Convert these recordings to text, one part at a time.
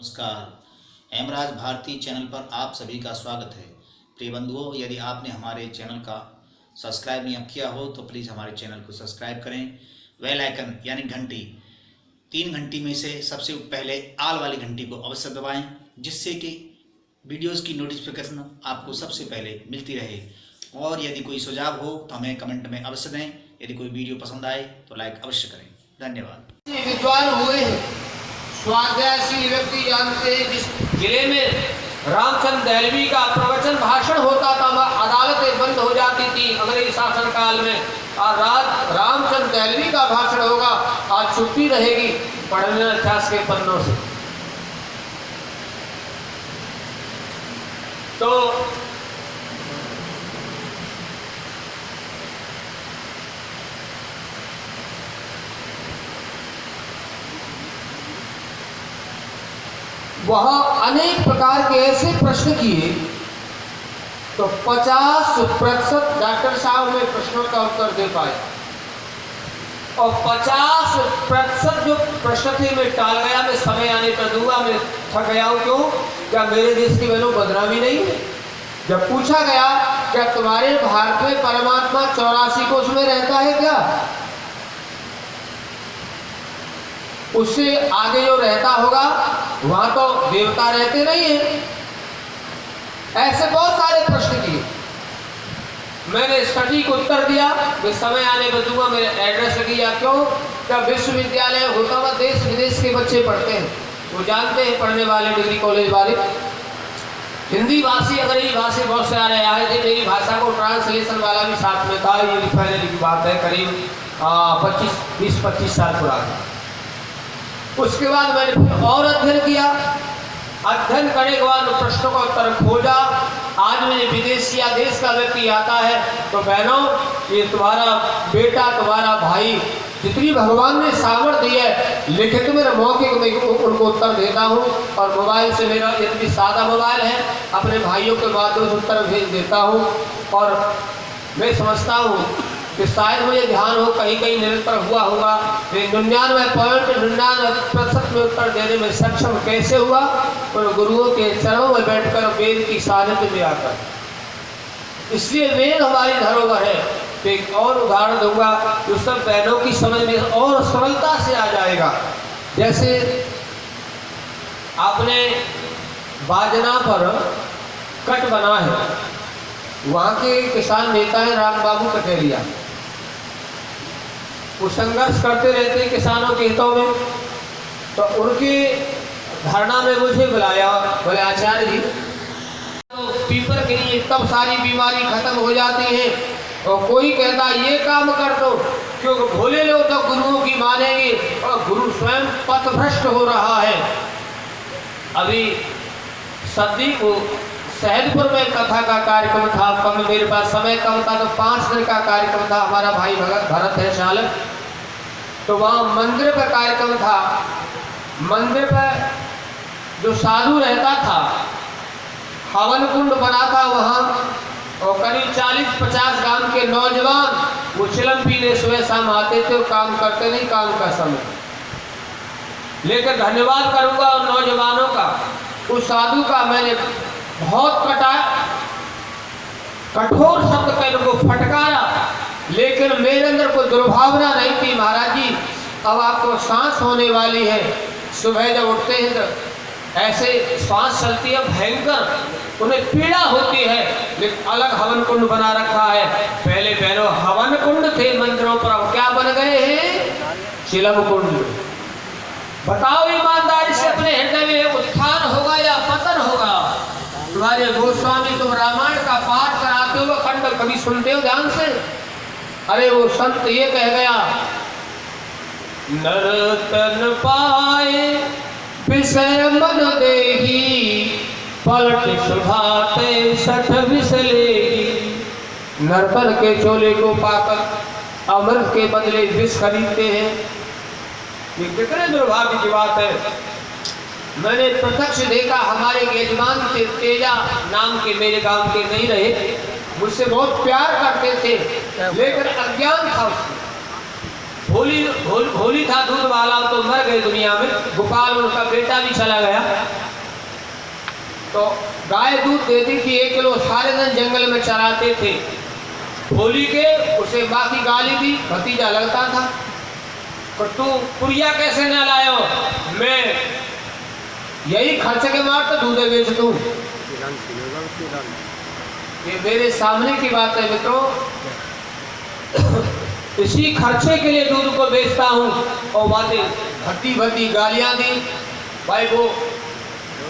नमस्कार, हेमराज भारती चैनल पर आप सभी का स्वागत है। प्रिय बंधुओं, यदि आपने हमारे चैनल का सब्सक्राइब नहीं किया हो तो प्लीज़ हमारे चैनल को सब्सक्राइब करें। बेल आइकन यानी घंटी, 3 घंटी में से सबसे पहले आल वाली घंटी को अवश्य दबाएं, जिससे कि वीडियोस की नोटिफिकेशन आपको सबसे पहले मिलती रहे। और यदि कोई सुझाव हो तो हमें कमेंट में अवश्य दें। यदि कोई वीडियो पसंद आए तो लाइक अवश्य करें। धन्यवाद। विद्वान हुए हैं, स्वाध्यायशील व्यक्ति जानते हैं। जिस जिले में रामचंद्र दहलवी का प्रवचन भाषण होता था वह अदालतें बंद हो जाती थी अंग्रेज शासन काल में। और रामचंद्र दहलवी का भाषण होगा, आज छुट्टी रहेगी पढ़ने इतिहास के पन्नों से। तो वह अनेक प्रकार के ऐसे प्रश्न किए तो 50% डॉक्टर साहब में प्रश्नों का उत्तर दे पाए, और 50% जो प्रश्न थे मैं टाल गया। मैं समय आने पर दूंगा, मैं थक गया हूँ। क्यों? क्या मेरे देश की बहनों बदनामी नहीं है? जब पूछा गया क्या तुम्हारे भारत में परमात्मा 84 कोष में रहता है क्या? उससे आगे जो रहता होगा वहां तो देवता रहते नहीं है। ऐसे बहुत सारे प्रश्न किए, मैंने सटीक उत्तर दिया। मैं समय आने पर दूंगा, मेरे एड्रेस लगी या क्यों? क्या विश्वविद्यालय होता हुआ देश विदेश के बच्चे पढ़ते हैं, वो जानते हैं पढ़ने वाले डिग्री कॉलेज वाले। हिंदी भाषी अंग्रेजी भाषी बहुत सारे आए थे। मेरी भाषा को ट्रांसलेशन वाला भी साथ में था। ये पहले की बात है, करीब 20-25 साल पुराना। उसके बाद मैंने फिर और अध्ययन किया। अध्ययन करने के बाद प्रश्नों का उत्तर खोजा। आज मेरे विदेश या देश का व्यक्ति आता है तो बहनों, ये तुम्हारा बेटा, तुम्हारा भाई, जितनी भगवान ने सामर्थ्य दी है लिखित में मौके को मैं उनको उत्तर देता हूँ। और मोबाइल से, मेरा इतनी सादा मोबाइल है, अपने भाइयों के माध्यम से उत्तर भेज देता हूँ। और मैं समझता हूँ कि शायद मुझे ध्यान हो कहीं कहीं निरंतर हुआ होगा। 99.99% में उत्तर देने में सक्षम कैसे हुआ? और गुरुओं के चरणों में बैठकर वेद की सानिध्य में आकर। इसलिए वेद हमारी धरोहर है। तो एक और उदाहरण दूंगा जो सब बहनों की समझ में और सरलता से आ जाएगा। जैसे आपने बाजना पर कट बना है, वहाँ के किसान नेता है राम बाबू कटेरिया। वो संघर्ष करते रहते हैं किसानों के हितों में। तो उनके धरना में मुझे बुलाया, बोले आचार्य जी, तो पीपर के लिए तब सारी बीमारी खत्म हो जाती है। और कोई कहता ये काम कर दो, क्योंकि भोले लोग तो गुरुओं की मानेंगे और गुरु स्वयं पथभ्रष्ट हो रहा है। अभी सदी को सहजपुर में कथा का कार्यक्रम था। कम मेरे पास समय कम था तो 5 दिन का कार्यक्रम था। हमारा भाई भरत है चालक, तो वहाँ मंदिर पर कार्यक्रम था। मंदिर पर जो साधु रहता था, हवन कुंड बना था वहाँ, और करीब 40-50 गांव के नौजवान वो चिलम पीने सुबह शाम आते थे। और काम करते नहीं, काम का समय। लेकिन धन्यवाद करूँगा उन नौजवानों का, उस साधु का। मैंने बहुत कठोर शब्द कह को फटकारा, लेकिन मेरे अंदर कोई दुर्भावना नहीं थी। महाराज जी, अब आपको सांस होने वाली है। सुबह जब उठते हैं तो ऐसे सांस चलती है भयंकर, उन्हें पीड़ा होती है। लेकिन अलग हवन कुंड बना रखा है। पहले पहले हवन कुंड थे मंदिरों पर, अब क्या बन गए हैं? चिलम कुंड। बताओ ईमानदारी से, अपने हृदय में उत्थान होगा या पतन होगा? तुम्हारे गोस्वामी तुम रामायण का पाठ कराते हो, खंड कभी सुनते हो ध्यान से? अरे वो संत ये कह गया, नरतन पाए विषय मन देही, पलट सुभाते सठ विसलेगी। नरतन के चोले को पाकर अमृत के बदले विष खरीदते हैं। ये कितने दुर्भाग्य की बात है। मैंने प्रत्यक्ष देखा, हमारे यजमान थे, तेजा नाम के, मेरे गांव के नहीं रहे, मुझसे बहुत प्यार करते थे, लेकिन अज्ञान था उसमें। भोली था दूध वाला, तो मर गए दुनिया में। गोपाल उनका बेटा भी चला गया। तो गाय दूध देती थी 1 किलो, सारे दिन जंगल में चराते थे। होली के उसे बाकी गाली दी, भतीजा लगता था। तो तू पुरिया कैसे न लायो? मैं यही खर्च के मार तो दूध बेच दूं। ये मेरे सामने की बात है मित्रों। इसी खर्चे के लिए दूध को बेचता हूँ। और बातें भद्दी भद्दी गालियां दी। भाई वो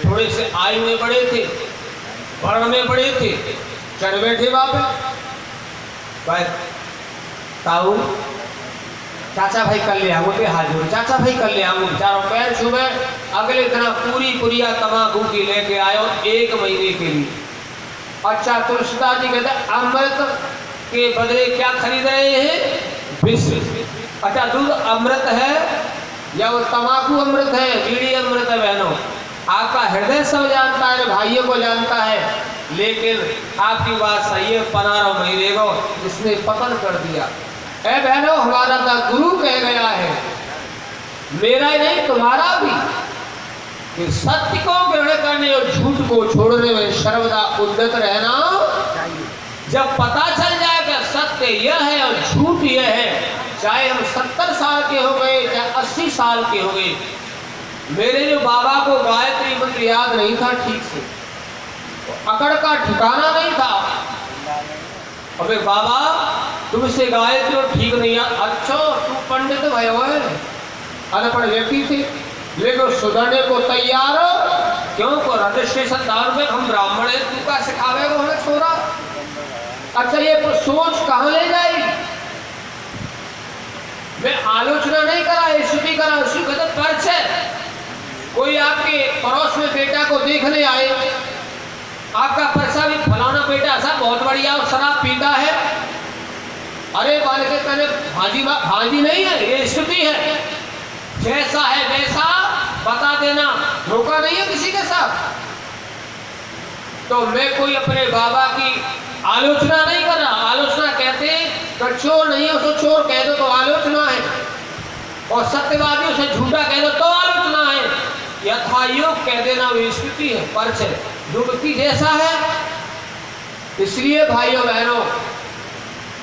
थोड़े से आयु में बड़े थे, वर्ण में बड़े थे, चढ़ बैठे बाप भाई ताऊ चाचा भाई कर ले आऊँ, हाजिर चाचा भाई कर ले आऊँ। चारों पैर सुबह अगले दिन पूरी पुरिया तमाकू की लेके आयो 1 महीने के लिए। अच्छा तुलसीदास जी कहते अमृत के बदले क्या खरीद रहे हैं? विष। अच्छा दूध अमृत है या वो तमाकू अमृत है, बीड़ी अमृत है? बहनों आपका हृदय सब जानता है, भाइयों को जानता है, लेकिन आपकी बात सही है। 15 महीने को इसने पतन कर दिया। ऐ बहनों हमारा तो गुरु कह गया है, मेरा ही नहीं तुम्हारा भी, कि सत्य को ग्रहण करने और झूठ को छोड़ने में सर्वदा उद्यत रहना। जब पता चल जाएगा सत्य यह है और झूठ यह है, चाहे हम 70 साल के हो गए चाहे 80 साल के हो गए। मेरे जो बाबा को गायत्री मंत्र याद नहीं था ठीक से, अकड़ का ठिकाना नहीं था। अबे बाबा तुमसे गायत्री ठीक नहीं है। अच्छा तू पंडित भयो है, अनपढ़ व्यक्ति थे, लेकिन सुधरने को तैयार क्यों? को रजिस्ट्रेशन दार में हम ब्राह्मण है, तू का सिखावे को हमें छोरा। अच्छा ये सोच कहाँ ले जाएगी? मैं आलोचना नहीं करा, स्तुति करा। उसी कहते परिचय। कोई आपके पड़ोस में बेटा को देखने आए, आपका परिचय भी फलाना बेटा ऐसा बहुत बढ़िया और शराब पीता है। अरे बाल के कहने भाजी नहीं है, ये स्तुति है। जैसा है वैसा बता देना, धोखा नहीं है किसी के साथ। तो मैं कोई अपने बाबा की आलोचना नहीं कर रहा। आलोचना कहते तो चोर नहीं है उसको चोर कह दो तो आलोचना है, और सत्यवादी उसे झूठा कह दो तो आलोचना है। यथायोग कह देना वो स्तुति है, परिचय युक्ति जैसा है। इसलिए भाइयों बहनों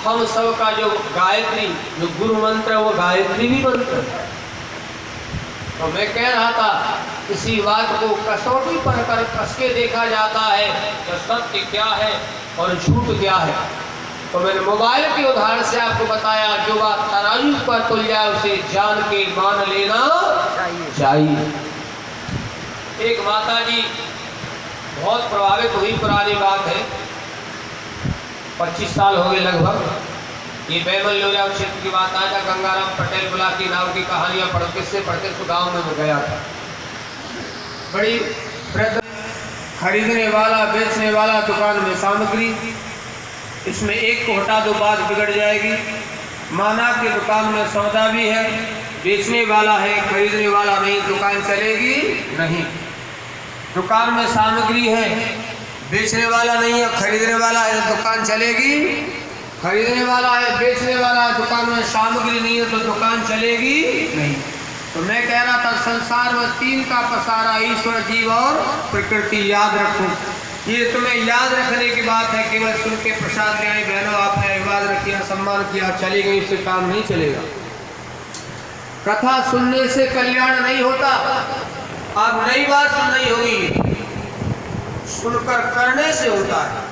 हम सबका जो गायत्री जो गुरु मंत्र है वो गायत्री भी मंत्र है। तो मैं कह रहा था इसी बात को कसौटी पर कर कस के देखा जाता है कि सत्य क्या है और झूठ क्या है। तो मैंने मोबाइल के उदाहरण से आपको बताया, जो बात तराजू पर तुल जाए उसे जान के मान लेना चाहिए। एक माता जी बहुत प्रभावित हुई, पुरानी बात है, 25 साल हो गए लगभग। ये बैमल लोरिया क्षेत्र की बात आजा गंगाराम पटेल बुला की नाव की कहानियां किससे पढ़ते तो गाँव में गया था। बड़ी वृद्ध खरीदने वाला बेचने वाला दुकान में सामग्री, इसमें एक को हटा दो बात बिगड़ जाएगी। माना कि दुकान में सौदा भी है, बेचने वाला है, खरीदने वाला नहीं, दुकान चलेगी नहीं। दुकान में सामग्री है, बेचने वाला नहीं है, खरीदने वाला है तो दुकान चलेगी। खरीदने वाला है, बेचने वाला है, दुकान में सामग्री नहीं है तो दुकान चलेगी नहीं। तो मैं कह रहा था संसार में 3 का पसारा, ईश्वर, जीव और प्रकृति। याद रखो, ये तुम्हें याद रखने की बात है। केवल सुन के प्रसाद ले आई बहनों, आपने इबादत किया, सम्मान किया, चली गई, इससे काम नहीं चलेगा। कथा सुनने से कल्याण नहीं होता। आप नई बात सुन रही होगी, सुनकर करने से होता है।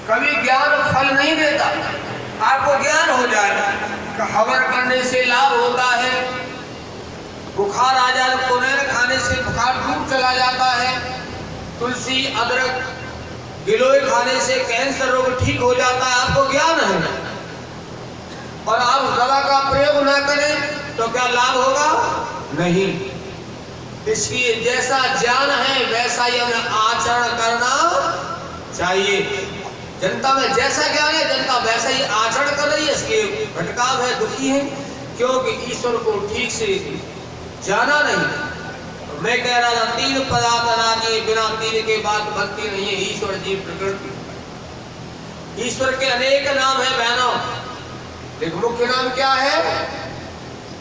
कभी ज्ञान फल नहीं देता। आपको ज्ञान हो जाए हवन करने से लाभ होता है, बुखार आ जाए कुनेर खाने से बुखार दूर चला जाता है, तुलसी अदरक गिलोय खाने से कैंसर रोग ठीक हो जाता है। आपको ज्ञान है और आप दवा का प्रयोग ना करें तो क्या लाभ होगा? नहीं। इसलिए जैसा ज्ञान है वैसा ही हमें आचरण करना चाहिए। जनता में जैसा ज्ञान है जनता वैसा ही आचरण कर रही है, इसलिए भटकाव है, दुखी है, क्योंकि ईश्वर को ठीक से जाना नहीं। तो मैं कह रहा था 3 पदार्थ अनादि, बिना 3 के बात बनती नहीं है, ईश्वर, जीव, प्रकृति। ईश्वर के अनेक नाम है बहनों, एक मुख्य नाम क्या है?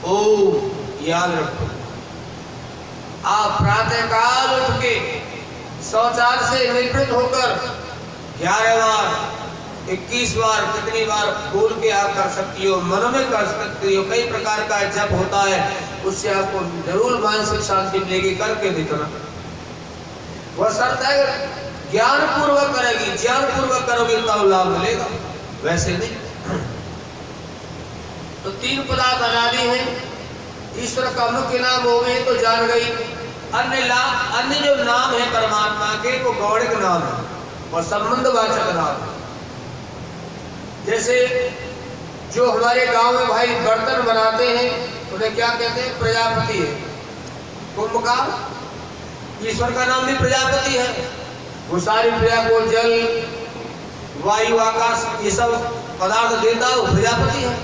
ओम। याद रखो, आप प्रातः काल उठ के शौचालय से निवृत्त होकर 11 बार 21 बार कितनी बार बोल के आप कर सकती हो, मन में कर सकती हो। कई प्रकार का जप होता है, उससे आपको जरूर मानसिक शांति मिलेगी। करके देखना, वह शर्त है ज्ञान पूर्वक करेगी, ज्ञान पूर्वक करोगे तब लाभ मिलेगा, वैसे नहीं। तो 3 पदार्थ अनादि हैं। ईश्वर का मुख्य नाम हो गए तो जान गई। अन्य जो नाम है परमात्मा के वो गौणिक नाम है और संबंधवाचक नाम है। जैसे जो हमारे गांव में भाई बर्तन बनाते हैं उन्हें क्या कहते हैं? प्रजापति है। कुंभकार, ईश्वर का नाम भी प्रजापति है। वो सारी प्रजा को जल वायु आकाश ये सब पदार्थ देता है, वो प्रजापति है,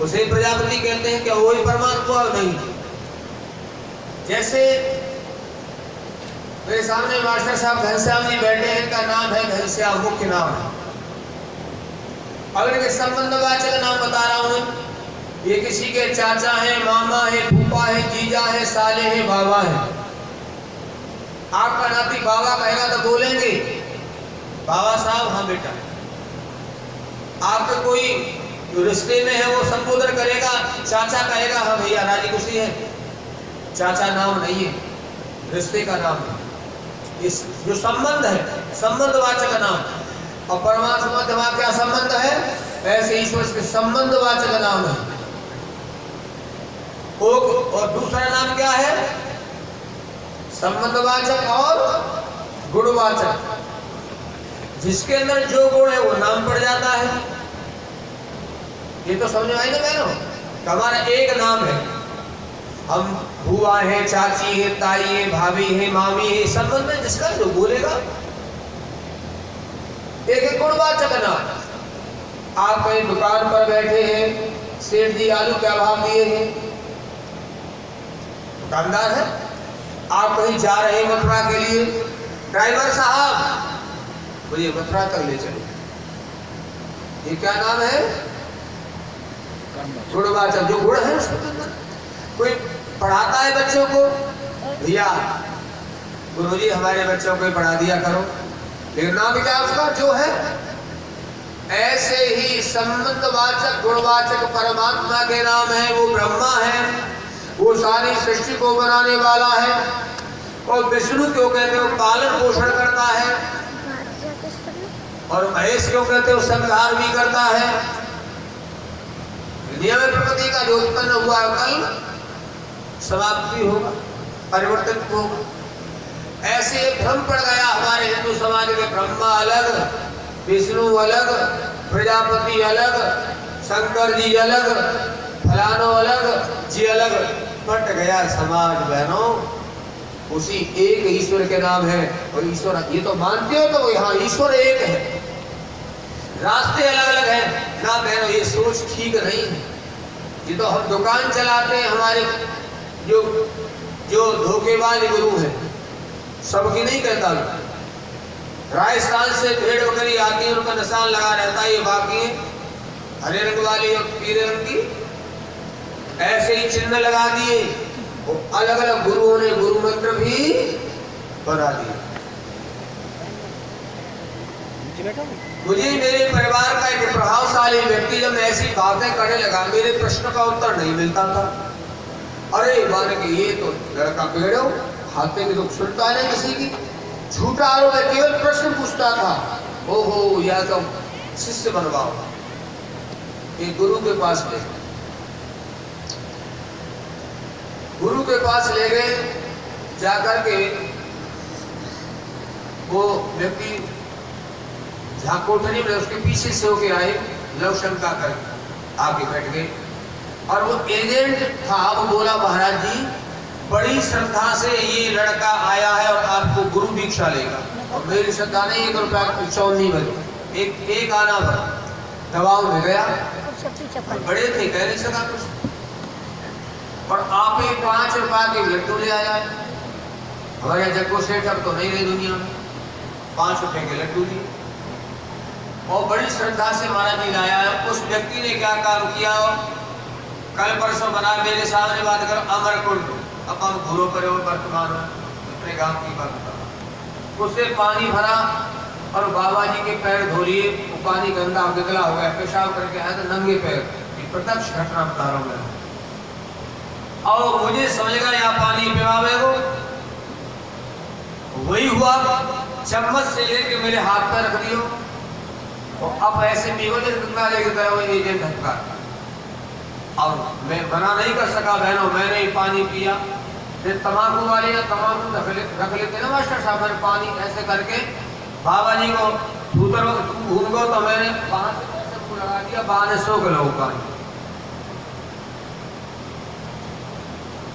उसे प्रजापति कहते हैं। क्या वही परमात्मा? नहीं। जैसे मेरे सामने मास्टर साहब घनश्याम जी बैठे हैं, इनका नाम है घनश्याम, मुख्य नाम है। अगर इनके संबंधवाचक नाम बता रहा हूं, ये किसी के चाचा है, मामा है, फूफा है, जीजा है, साले है, बाबा है। आपका नाती बाबा कहेगा तो बोलेंगे बाबा साहब, हाँ बेटा। आपके कोई जो रिश्ते में है वो संबोधन करेगा, चाचा कहेगा हाँ भैया राजी खुशी है। चाचा नाम नहीं है, रिश्ते का नाम है। इस जो संबंध है, संबंधवाचक नाम। और परमात्मा से वहां क्या संबंध है? ऐसे ईश्वर के संबंधवाचक नाम है। और दूसरा नाम क्या है? संबंधवाचक और गुणवाचक। जिसके अंदर जो गुण है वो नाम पड़ जाता है। ये तो समझ में आई ना बहनों? हमारा एक नाम है, हम बुआ है, चाची है, ताई है, भाभी है, मामी है, संबंध है जिसका जो बोलेगा। एक गुणवाचक नाम। आप कहीं दुकान पर बैठे हैं, सेठ जी आलू क्या भाव दिए हैं? दुकानदार है। आप कहीं जा रहे हैं मथुरा के लिए, ड्राइवर साहब मुझे मथुरा तक ले चलो। ये क्या नाम है? गुणवाचक। जो गुण है उसको कोई पढ़ाता है बच्चों को, भैया गुरुजी हमारे बच्चों को पढ़ा दिया करो, लेकिन नाम क्या उसका जो है। ऐसे ही संबंधवाचक गुणवाचक परमात्मा के नाम है। वो ब्रह्मा है, वो सारी सृष्टि को बनाने वाला है। और विष्णु क्यों कहते हैं? पालन पोषण करता है। और महेश क्यों कहते हैं? संहार भी करता है। दुनिया में प्रकृति का जो उत्पन्न हुआ कल समाप्त भी होगा, परिवर्तन होगा। ऐसे भ्रम पड़ गया हमारे हिंदू समाज में, ब्रह्मा अलग, विष्णु अलग, प्रजापति अलग, शंकर जी अलग, फलानो अलग, जी अलग, पट गया समाज बहनों। उसी एक ईश्वर के नाम है। और ईश्वर ये तो मानते हो तो यहाँ ईश्वर एक है, रास्ते अलग अलग हैं ना बहनों। ये सोच ठीक नहीं है। ये तो हम दुकान चलाते हैं, हमारे जो धोखेबाज गुरु है, सबकी नहीं कहता। राजस्थान से भेड़ बकरी आती है, उनका निशान लगा रहता है, ये बाकी है हरे रंग वाली और पीले रंग की, ऐसे ही चिन्ह लगा दिए। वो अलग अलग गुरुओं ने गुरु मंत्र भी बना दिए। मुझे मेरे परिवार का एक प्रभावशाली व्यक्ति जब मैं ऐसी बातें करने लगा, मेरे प्रश्न का उत्तर नहीं मिलता था। अरे मान के ये तो लड़का पेड़ो खाते की तो सुनता नहीं किसी की, झूठा आरोप है, केवल प्रश्न पूछता था। ओहो या तो शिष्य बनवाओ। एक गुरु के पास ले, गुरु के पास ले गए। जाकर के वो व्यक्ति जहाँ कोठरी में उसके पीछे से होके आए, लव शंका कर आके बैठ गए। और वो एजेंट था, वो बोला महाराज जी बड़ी श्रद्धा से ये लड़का आया है और आपको गुरु दीक्षा लेगा। और मेरी श्रद्धा नहीं, 1 रुपया 54 बजे एक आना भर दबाव में गया। बड़े थे, कह नहीं सका कुछ। और आप 5 रुपया के लड्डू ले आया। हमारे यहाँ जग्गो सेठ अब तो नहीं रहे दुनिया में, 5 रुपए के लड्डू लिए और बड़ी श्रद्धा से महाराज जी लाया। उस व्यक्ति ने क्या काम किया? कल परसों बना मेरे सामने बात कर, अमरकुंड अपन गुरु पर वर्तमान अपने गांव की बात कर। उससे पानी भरा और बाबा जी के पैर धो लिए। वो पानी गंदा गिगला हो गया, पेशाब करके आया तो नंगे पैर। प्रत्यक्ष घटना बता रहा हूं मैं। और मुझे समझ गया यहाँ पानी पिवावे को। वही हुआ, चम्मच से लेके मेरे हाथ पे रख दियो और अब ऐसे पीओ जैसे गंगा जी की तरह वो एजेंट धक्का। और मैं मना नहीं कर सका बहनों, मैंने ही पानी पिया। फिर तम्बाकू वाले या तम्बाकू रख लेते ना मास्टर साहब, मैंने पानी ऐसे करके बाबा जी को उधर घूम गो तो मैंने वहां से ऐसे मुंह लगा दिया, बाहर सो गया पानी।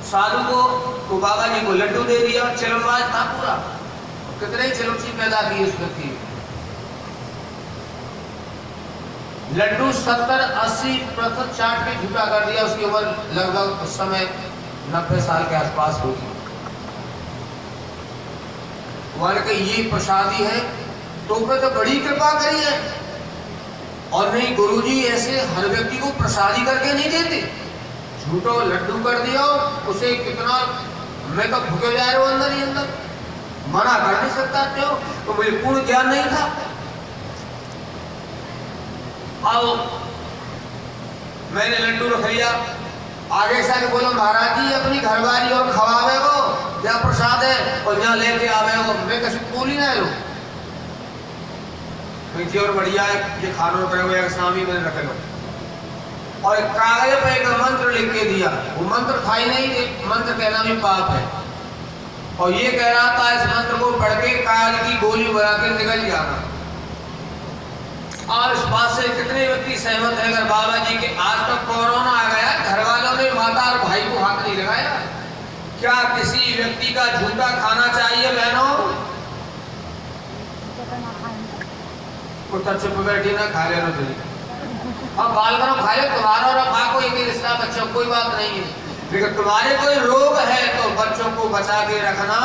साधु को तो बाबा जी को लड्डू दे दिया, चिलमबाज था पूरा। कितने ही चिलमची पैदा की उस व्यक्ति। लड्डू 70-80% चाट के झूठा कर दिया। उसकी उम्र लगभग उस समय 90 साल के आसपास होगी। वाले के ये प्रसादी है तो ऊपर तो बड़ी कृपा करी है। और नहीं, गुरुजी ऐसे हर व्यक्ति को प्रसादी करके नहीं देते। झूठो लड्डू कर दिया, उसे कितना मैं तो भूखे जा रहा हूं अंदर ही अंदर, मना कर नहीं सकता थे। तो मुझे पूर्ण ज्ञान नहीं था। आओ मैंने लड्डू रख लिया, आगे से बोलो महाराज जी अपनी घरवाली और खवावे को क्या प्रसाद है और यहाँ लेके आवे हो। मैं कैसे बोली ना लो और बढ़िया है ये खानों करे हुए स्वामी मैंने रखे लो। और एक कागज पे एक मंत्र लिख के दिया। वो मंत्र था ही नहीं, मंत्र कहना भी पाप है। और ये कह रहा था इस मंत्र को पढ़ के कागज की गोली बना के निकल जाना। और इस बात से कितने व्यक्ति सहमत है? अगर बाबा जी के आज तक कोरोना आ गया, घर वालों ने माता और भाई को हाथ नहीं लगाया। क्या किसी व्यक्ति का झूठा खाना चाहिए बहनों? चुप बैठी ना खा ले लो तुझे। अब बाल करो खा ले, तुम्हारा और माँ को एक रिश्ता बच्चों कोई बात नहीं है। लेकिन तुम्हारे कोई रोग है तो बच्चों को बचा के रखना।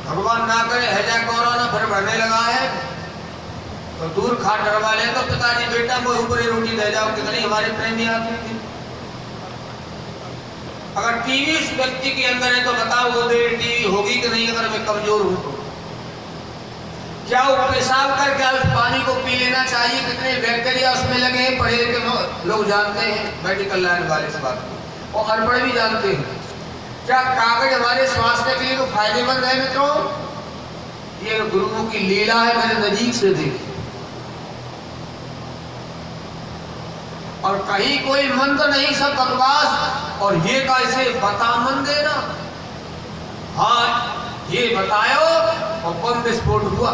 भगवान ना करे हैजा कोरोना फिर बढ़ने लगा है तो दूर खा डरवा ले। तो पिताजी बेटा को ऊपरी रोटी दे जाओ। कितनी हमारे प्रेमी आदमी थे। अगर टीवी उस व्यक्ति के अंदर है तो बताओ वो देर टीवी होगी कि नहीं? अगर मैं कमजोर हूं तो क्या वो पेशाब करके उस पानी को पी लेना चाहिए? कितने बैक्टीरिया उसमें लगे हैं, पढ़े लिखे लोग जानते हैं, मेडिकल लाइन वाले इस बात को, और अनपढ़ भी जानते हैं। क्या कागज हमारे स्वास्थ्य के लिए तो फायदेमंद है मित्रों? ये गुरुओं की लीला है, मैंने नजीक से देखी। और कहीं कोई मंत्र नहीं, सब बकवास। और ये कैसे बता मन देना? हाँ ये बताओ और बम विस्फोट हुआ।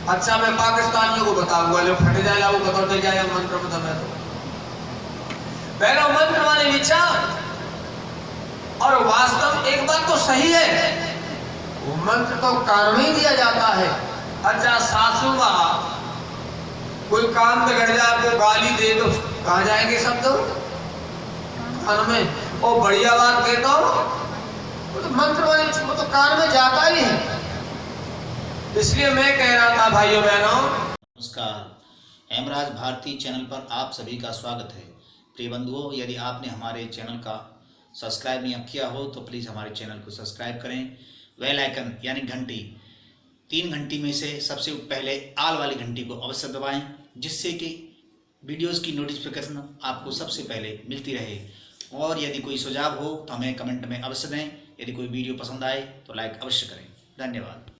अच्छा मैं पाकिस्तानियों को बताऊंगा, जो फट जाए वो बताते जाए मंत्र बता। मैं तो पहला मंत्र माने विचार। और वास्तव एक बात तो सही है, वो मंत्र तो कान में ही दिया जाता है। अच्छा सासू माँ कोई काम में गड़ जाए, आपको गाली दे तो कहाँ जाएंगे शब्द? कान में। और बढ़िया बात कहता हूं तो मंत्र वो तो कान में जाता ही है। इसलिए मैं कह रहा था भाइयों बहनों। नमस्कार, हेमराज भारती चैनल पर आप सभी का स्वागत है। प्रिय बंधुओं, यदि आपने हमारे चैनल का सब्सक्राइब नहीं किया हो तो प्लीज़ हमारे चैनल को सब्सक्राइब करें। बेल आइकन यानी घंटी, 3 घंटी में से सबसे पहले आल वाली घंटी को अवश्य दबाएं, जिससे कि वीडियोस की नोटिफिकेशन आपको सबसे पहले मिलती रहे। और यदि कोई सुझाव हो तो हमें कमेंट में अवश्य दें। यदि कोई वीडियो पसंद आए तो लाइक अवश्य करें। धन्यवाद।